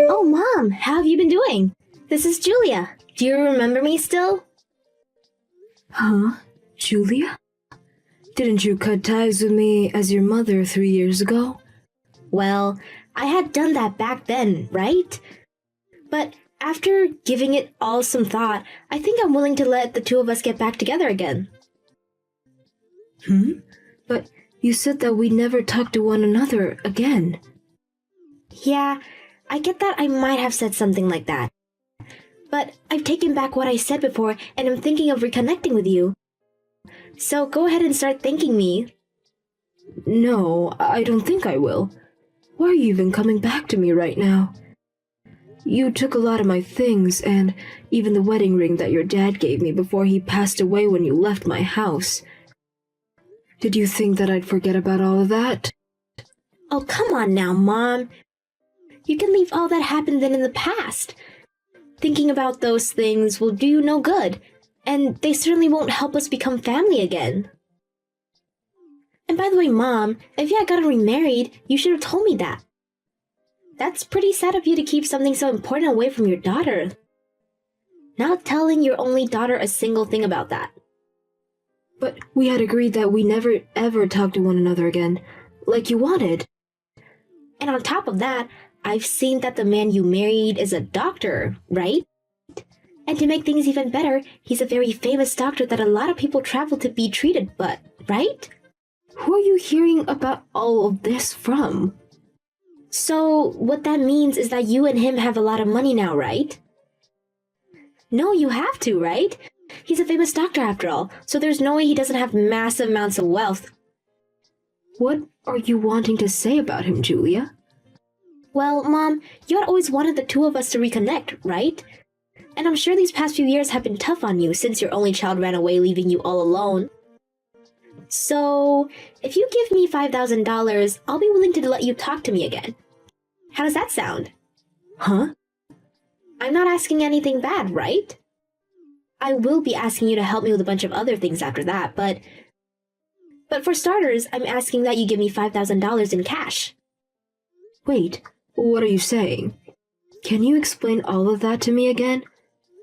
Oh, Mom, how have you been doing? This is Julia. Do you remember me still? Huh? Julia? Didn't you cut ties with me as your mother 3 years ago? Well, I had done that back then, right? But after giving it all some thought, I think I'm willing to let the two of us get back together again. But you said that we'd never talk to one another again. Yeah, I get that I might have said something like that. But I've taken back what I said before and I'm thinking of reconnecting with you. So go ahead and start thanking me. No, I don't think I will. Why are you even coming back to me right now? You took a lot of my things, and even the wedding ring that your dad gave me before he passed away when you left my house. Did you think that I'd forget about all of that? Oh, come on now, Mom. You can leave all that happened then in the past. Thinking about those things will do you no good, and they certainly won't help us become family again. And by the way, Mom, if you had gotten remarried, you should have told me that. That's pretty sad of you to keep something so important away from your daughter. Not telling your only daughter a single thing about that. But we had agreed that we never ever talk to one another again, like you wanted. And on top of that, I've seen that the man you married is a doctor, right? And to make things even better, he's a very famous doctor that a lot of people travel to be treated, but, right? Who are you hearing about all of this from? So, what that means is that you and him have a lot of money now, right? No, you have to, right? He's a famous doctor after all, so there's no way he doesn't have massive amounts of wealth. What are you wanting to say about him, Julia? Well, Mom, you had always wanted the two of us to reconnect, right? And I'm sure these past few years have been tough on you since your only child ran away leaving you all alone. So, if you give me $5,000, I'll be willing to let you talk to me again. How does that sound? Huh? I'm not asking anything bad, right? I will be asking you to help me with a bunch of other things after that, but for starters, I'm asking that you give me $5,000 in cash. Wait, what are you saying? Can you explain all of that to me again?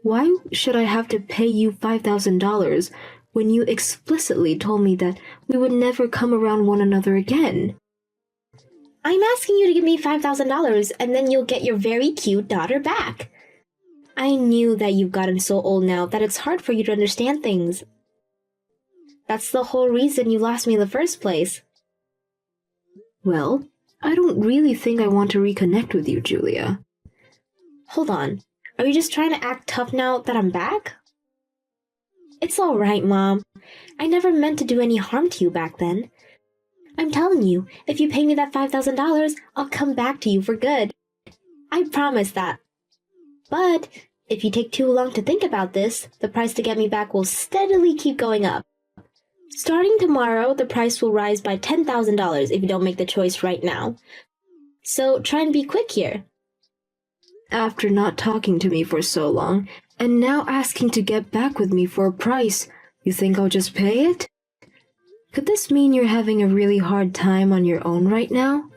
Why should I have to pay you $5,000 when you explicitly told me that we would never come around one another again? I'm asking you to give me $5,000 and then you'll get your very cute daughter back. I knew that you've gotten so old now that it's hard for you to understand things. That's the whole reason you lost me in the first place. Well, I don't really think I want to reconnect with you, Julia. Hold on. Are you just trying to act tough now that I'm back? It's alright, Mom. I never meant to do any harm to you back then. I'm telling you, if you pay me that $5,000, I'll come back to you for good. I promise that. But if you take too long to think about this, the price to get me back will steadily keep going up. Starting tomorrow, the price will rise by $10,000 if you don't make the choice right now. So try and be quick here. After not talking to me for so long, and now asking to get back with me for a price, you think I'll just pay it? Could this mean you're having a really hard time on your own right now?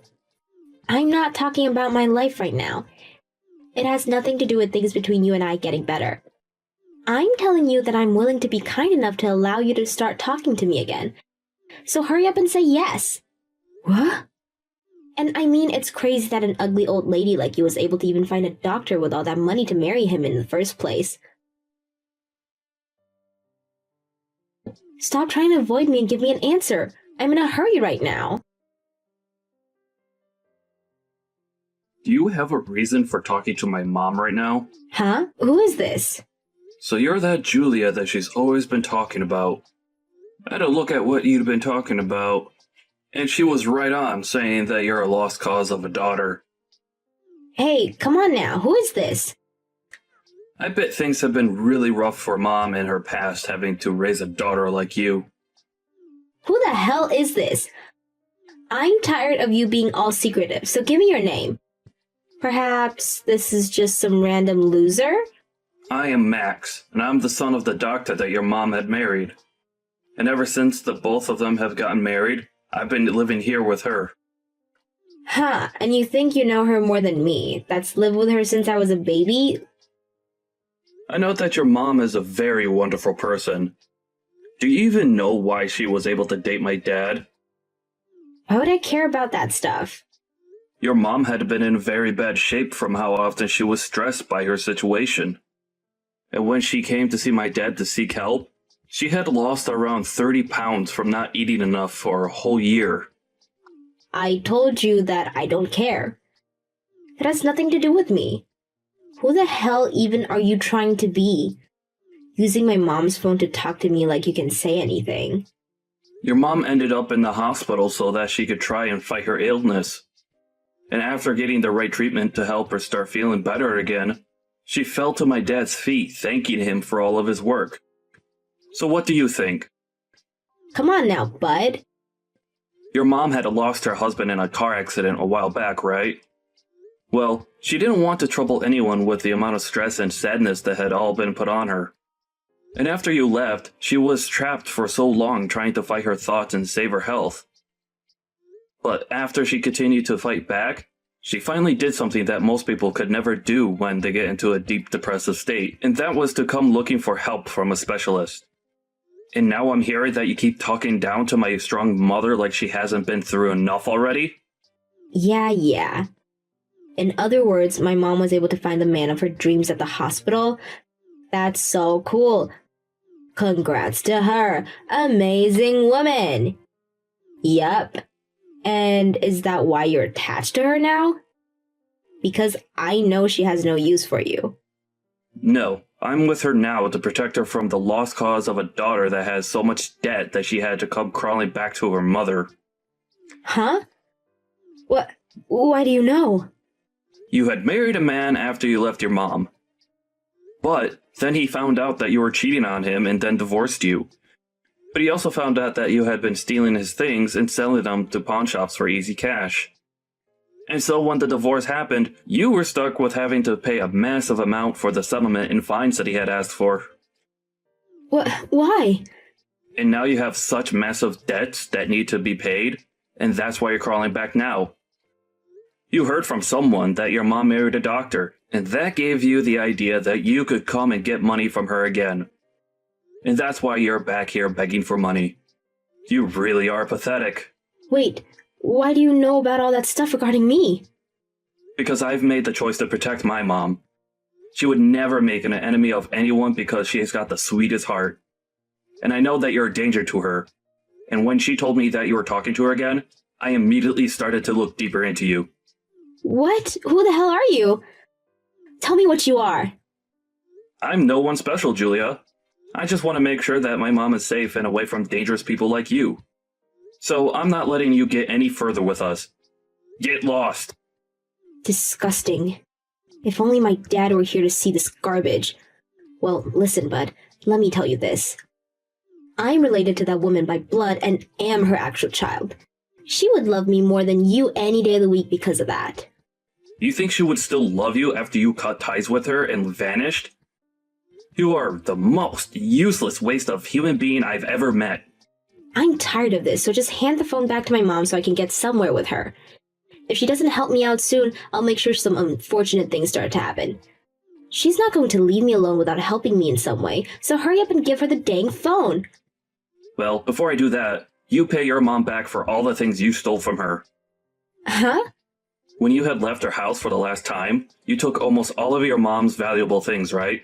I'm not talking about my life right now. It has nothing to do with things between you and I getting better. I'm telling you that I'm willing to be kind enough to allow you to start talking to me again. So hurry up and say yes. What? And I mean, it's crazy that an ugly old lady like you was able to even find a doctor with all that money to marry him in the first place. Stop trying to avoid me and give me an answer. I'm in a hurry right now. Do you have a reason for talking to my mom right now? Huh? Who is this? So you're that Julia that she's always been talking about. I had a look at what you'd been talking about, and she was right on saying that you're a lost cause of a daughter. Hey, come on now, who is this? I bet things have been really rough for Mom in her past having to raise a daughter like you. Who the hell is this? I'm tired of you being all secretive, so give me your name. Perhaps this is just some random loser? I am Max, and I'm the son of the doctor that your mom had married. And ever since the both of them have gotten married, I've been living here with her. Huh, and you think you know her more than me? That's lived with her since I was a baby? I know that your mom is a very wonderful person. Do you even know why she was able to date my dad? Why would I care about that stuff? Your mom had been in very bad shape from how often she was stressed by her situation. And when she came to see my dad to seek help, she had lost around 30 pounds from not eating enough for a whole year. I told you that I don't care. It has nothing to do with me. Who the hell even are you trying to be? Using my mom's phone to talk to me like you can say anything. Your mom ended up in the hospital so that she could try and fight her illness. And after getting the right treatment to help her start feeling better again, she fell to my dad's feet, thanking him for all of his work. So what do you think? Come on now, bud. Your mom had lost her husband in a car accident a while back, right? Well, she didn't want to trouble anyone with the amount of stress and sadness that had all been put on her. And after you left, she was trapped for so long trying to fight her thoughts and save her health. But after she continued to fight back, she finally did something that most people could never do when they get into a deep depressive state, and that was to come looking for help from a specialist. And now I'm hearing that you keep talking down to my strong mother like she hasn't been through enough already? Yeah. In other words, my mom was able to find the man of her dreams at the hospital. That's so cool. Congrats to her. Amazing woman. Yup. And is that why you're attached to her now? Because I know she has no use for you. No, I'm with her now to protect her from the lost cause of a daughter that has so much debt that she had to come crawling back to her mother. Huh? What? Why do you know? You had married a man after you left your mom. But then he found out that you were cheating on him and then divorced you. But he also found out that you had been stealing his things and selling them to pawn shops for easy cash. And so when the divorce happened, you were stuck with having to pay a massive amount for the settlement and fines that he had asked for. What? Why? And now you have such massive debts that need to be paid, and that's why you're crawling back now. You heard from someone that your mom married a doctor, and that gave you the idea that you could come and get money from her again. And that's why you're back here begging for money. You really are pathetic. Wait, why do you know about all that stuff regarding me? Because I've made the choice to protect my mom. She would never make an enemy of anyone because she has got the sweetest heart. And I know that you're a danger to her. And when she told me that you were talking to her again, I immediately started to look deeper into you. What? Who the hell are you? Tell me what you are. I'm no one special, Julia. I just want to make sure that my mom is safe and away from dangerous people like you. So I'm not letting you get any further with us. Get lost. Disgusting. If only my dad were here to see this garbage. Well, listen, bud, let me tell you this. I'm related to that woman by blood and am her actual child. She would love me more than you any day of the week because of that. You think she would still love you after you cut ties with her and vanished? You are the most useless waste of human being I've ever met. I'm tired of this, so just hand the phone back to my mom so I can get somewhere with her. If she doesn't help me out soon, I'll make sure some unfortunate things start to happen. She's not going to leave me alone without helping me in some way, so hurry up and give her the dang phone. Well, before I do that, you pay your mom back for all the things you stole from her. Huh? When you had left her house for the last time, you took almost all of your mom's valuable things, right?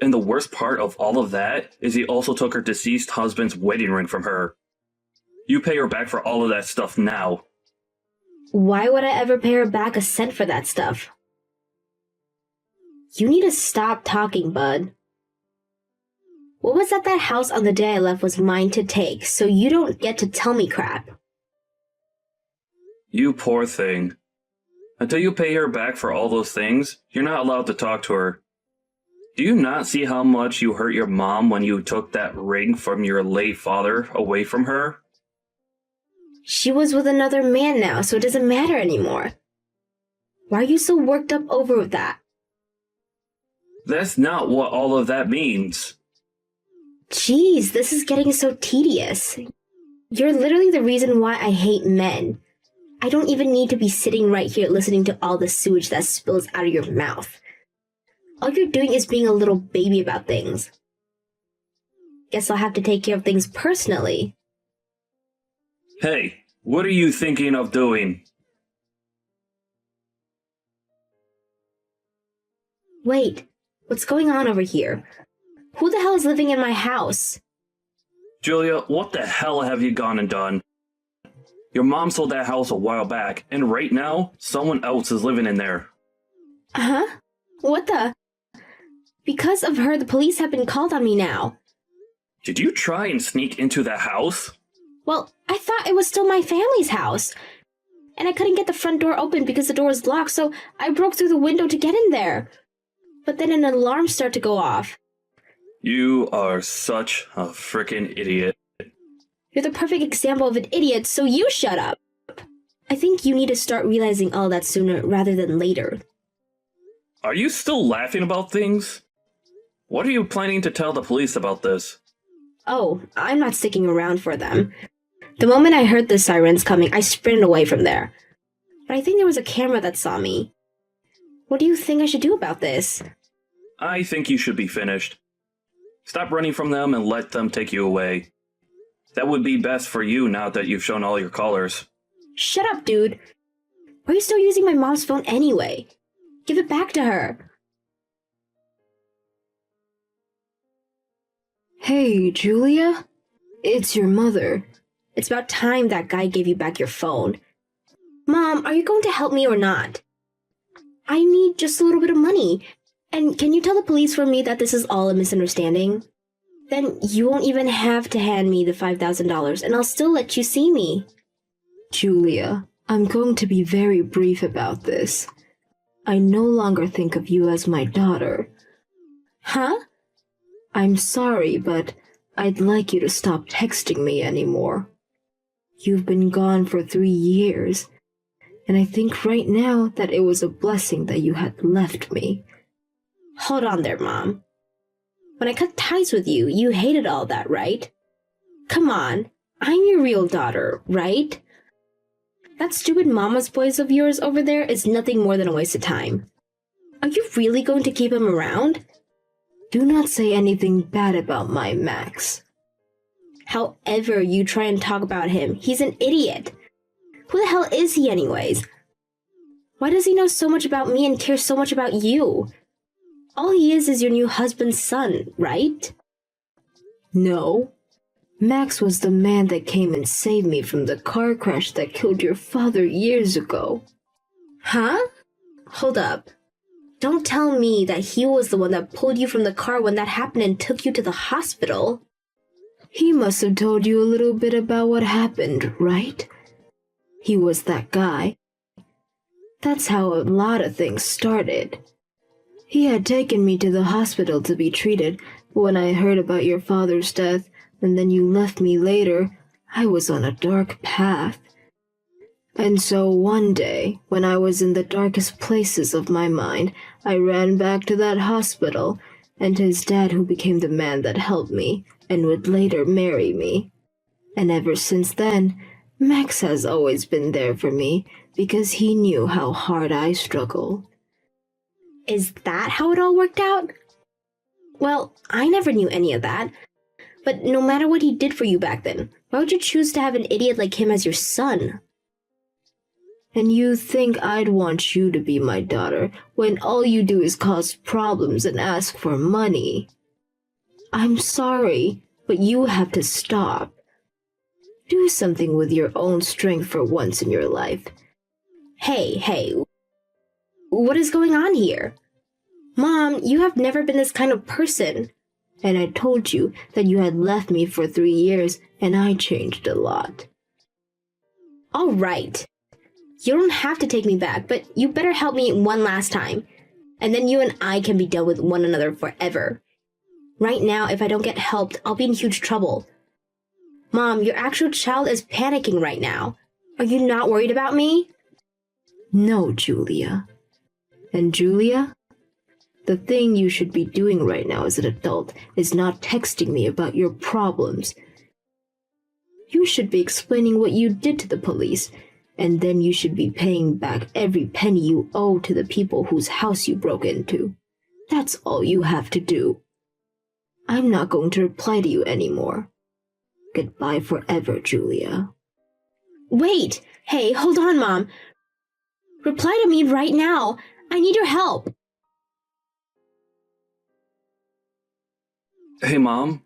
And the worst part of all of that is he also took her deceased husband's wedding ring from her. You pay her back for all of that stuff now. Why would I ever pay her back a cent for that stuff? You need to stop talking, bud. What was at that house on the day I left was mine to take, so you don't get to tell me crap. You poor thing. Until you pay her back for all those things, you're not allowed to talk to her. Do you not see how much you hurt your mom when you took that ring from your late father away from her? She was with another man now, so it doesn't matter anymore. Why are you so worked up over that? That's not what all of that means. Jeez, this is getting so tedious. You're literally the reason why I hate men. I don't even need to be sitting right here listening to all the sewage that spills out of your mouth. All you're doing is being a little baby about things. Guess I'll have to take care of things personally. Hey, what are you thinking of doing? Wait, what's going on over here? Who the hell is living in my house? Julia, what the hell have you gone and done? Your mom sold that house a while back, and right now, someone else is living in there. Huh? What the? Because of her, the police have been called on me now. Did you try and sneak into that house? Well, I thought it was still my family's house. And I couldn't get the front door open because the door was locked, so I broke through the window to get in there. But then an alarm started to go off. You are such a frickin' idiot. You're the perfect example of an idiot, so you shut up. I think you need to start realizing all that sooner rather than later. Are you still laughing about things? What are you planning to tell the police about this? Oh, I'm not sticking around for them. The moment I heard the sirens coming, I sprinted away from there. But I think there was a camera that saw me. What do you think I should do about this? I think you should be finished. Stop running from them and let them take you away. That would be best for you now that you've shown all your colors. Shut up, dude. Why are you still using my mom's phone anyway? Give it back to her. Hey, Julia? It's your mother. It's about time that guy gave you back your phone. Mom, are you going to help me or not? I need just a little bit of money. And can you tell the police for me that this is all a misunderstanding? Then you won't even have to hand me the $5,000 and I'll still let you see me. Julia, I'm going to be very brief about this. I no longer think of you as my daughter. Huh? I'm sorry, but I'd like you to stop texting me anymore. You've been gone for 3 years, and I think right now that it was a blessing that you had left me. Hold on there, Mom. When I cut ties with you, you hated all that, right? Come on, I'm your real daughter, right? That stupid mama's boys of yours over there is nothing more than a waste of time. Are you really going to keep him around? Do not say anything bad about my Max. However you try and talk about him, he's an idiot. Who the hell is he anyways? Why does he know so much about me and care so much about you? All he is your new husband's son, right? No. Max was the man that came and saved me from the car crash that killed your father years ago. Huh? Hold up. Don't tell me that he was the one that pulled you from the car when that happened and took you to the hospital. He must have told you a little bit about what happened, right? He was that guy. That's how a lot of things started. He had taken me to the hospital to be treated, but when I heard about your father's death, and then you left me later, I was on a dark path. And so one day, when I was in the darkest places of my mind, I ran back to that hospital, and to his dad who became the man that helped me, and would later marry me. And ever since then, Max has always been there for me, because he knew how hard I struggled. Is that how it all worked out? Well, I never knew any of that. But no matter what he did for you back then, why would you choose to have an idiot like him as your son? And you think I'd want you to be my daughter when all you do is cause problems and ask for money? I'm sorry, but you have to stop. Do something with your own strength for once in your life. Hey, what is going on here? Mom, you have never been this kind of person. And I told you that you had left me for 3 years, and I changed a lot. All right. You don't have to take me back, but you better help me one last time. And then you and I can be done with one another forever. Right now, if I don't get helped, I'll be in huge trouble. Mom, your actual child is panicking right now. Are you not worried about me? No, Julia. And Julia? The thing you should be doing right now as an adult is not texting me about your problems. You should be explaining what you did to the police, and then you should be paying back every penny you owe to the people whose house you broke into. That's all you have to do. I'm not going to reply to you anymore. Goodbye forever, Julia. Wait! Hey, hold on, Mom. Reply to me right now. I need your help. Hey, Mom.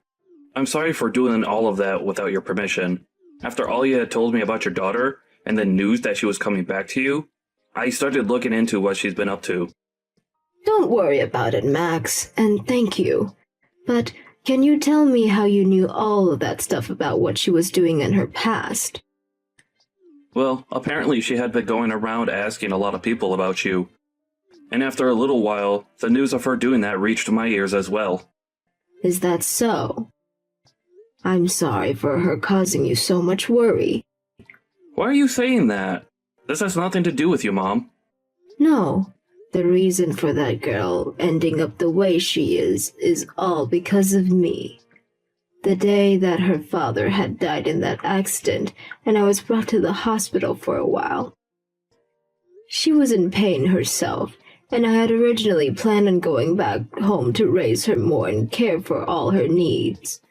I'm sorry for doing all of that without your permission. After all you had told me about your daughter, and the news that she was coming back to you, I started looking into what she's been up to. Don't worry about it, Max, and thank you. But can you tell me how you knew all of that stuff about what she was doing in her past? Well, apparently she had been going around asking a lot of people about you. And after a little while, the news of her doing that reached my ears as well. Is that so? I'm sorry for her causing you so much worry. Why are you saying that? This has nothing to do with you, Mom. No, the reason for that girl ending up the way she is all because of me. The day that her father had died in that accident, and I was brought to the hospital for a while. She was in pain herself, and I had originally planned on going back home to raise her more and care for all her needs.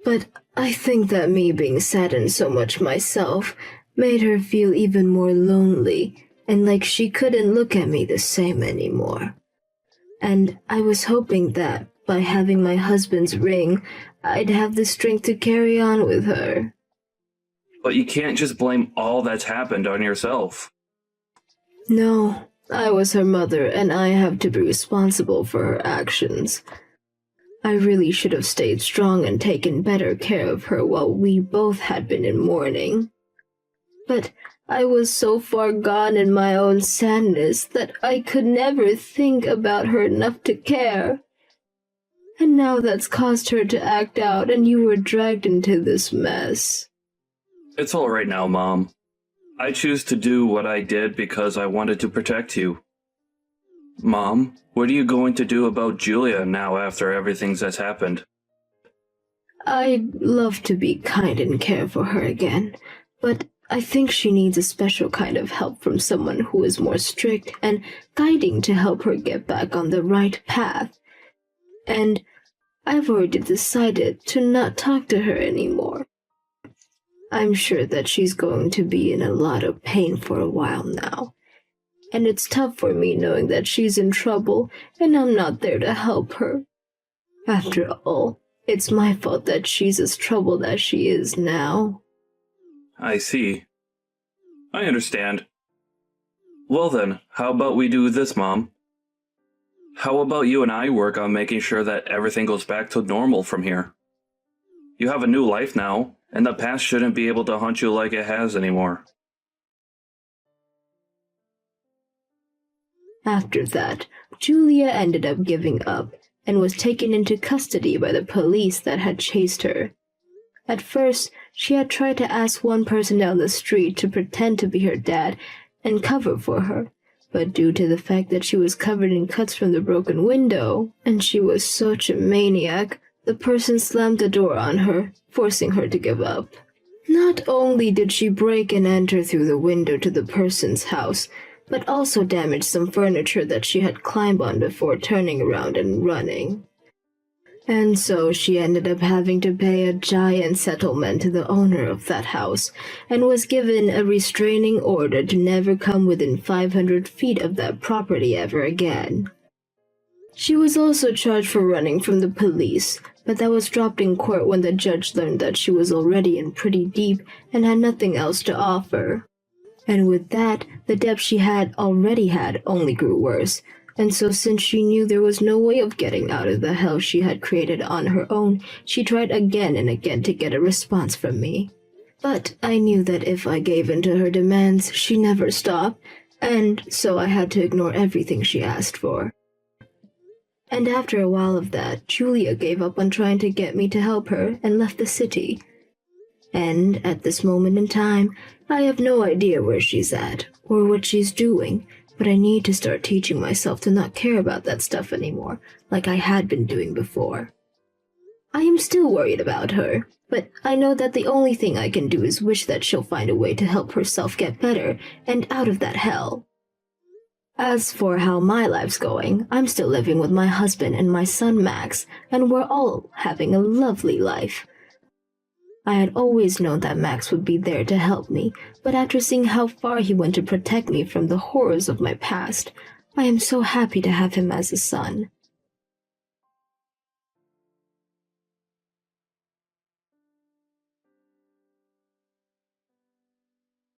But I think that me being saddened so much myself made her feel even more lonely, and like she couldn't look at me the same anymore. And I was hoping that, by having my husband's ring, I'd have the strength to carry on with her. But you can't just blame all that's happened on yourself. No, I was her mother, and I have to be responsible for her actions. I really should have stayed strong and taken better care of her while we both had been in mourning. But I was so far gone in my own sadness that I could never think about her enough to care. And now that's caused her to act out, and you were dragged into this mess. It's all right now, Mom. I choose to do what I did because I wanted to protect you. Mom, what are you going to do about Julia now after everything that's happened? I'd love to be kind and care for her again, but I think she needs a special kind of help from someone who is more strict and guiding to help her get back on the right path. And I've already decided to not talk to her anymore. I'm sure that she's going to be in a lot of pain for a while now. And it's tough for me knowing that she's in trouble and I'm not there to help her. After all, it's my fault that she's as troubled as she is now. I see. I understand. Well then, how about we do this, Mom? How about you and I work on making sure that everything goes back to normal from here? You have a new life now, and the past shouldn't be able to haunt you like it has anymore. After that, Julia ended up giving up and was taken into custody by the police that had chased her. At first, she had tried to ask one person down the street to pretend to be her dad and cover for her, but due to the fact that she was covered in cuts from the broken window, and she was such a maniac, the person slammed the door on her, forcing her to give up. Not only did she break and enter through the window to the person's house, but also damaged some furniture that she had climbed on before turning around and running. And so she ended up having to pay a giant settlement to the owner of that house, and was given a restraining order to never come within 500 feet of that property ever again. She was also charged for running from the police, but that was dropped in court when the judge learned that she was already in pretty deep and had nothing else to offer. And with that, the debt she had already had only grew worse, and so since she knew there was no way of getting out of the hell she had created on her own, she tried again and again to get a response from me. But I knew that if I gave in to her demands, she never stopped, and so I had to ignore everything she asked for. And after a while of that, Julia gave up on trying to get me to help her and left the city. And at this moment in time, I have no idea where she's at or what she's doing, but I need to start teaching myself to not care about that stuff anymore, like I had been doing before. I am still worried about her, but I know that the only thing I can do is wish that she'll find a way to help herself get better and out of that hell. As for how my life's going, I'm still living with my husband and my son Max, and we're all having a lovely life. I had always known that Max would be there to help me, but after seeing how far he went to protect me from the horrors of my past, I am so happy to have him as a son.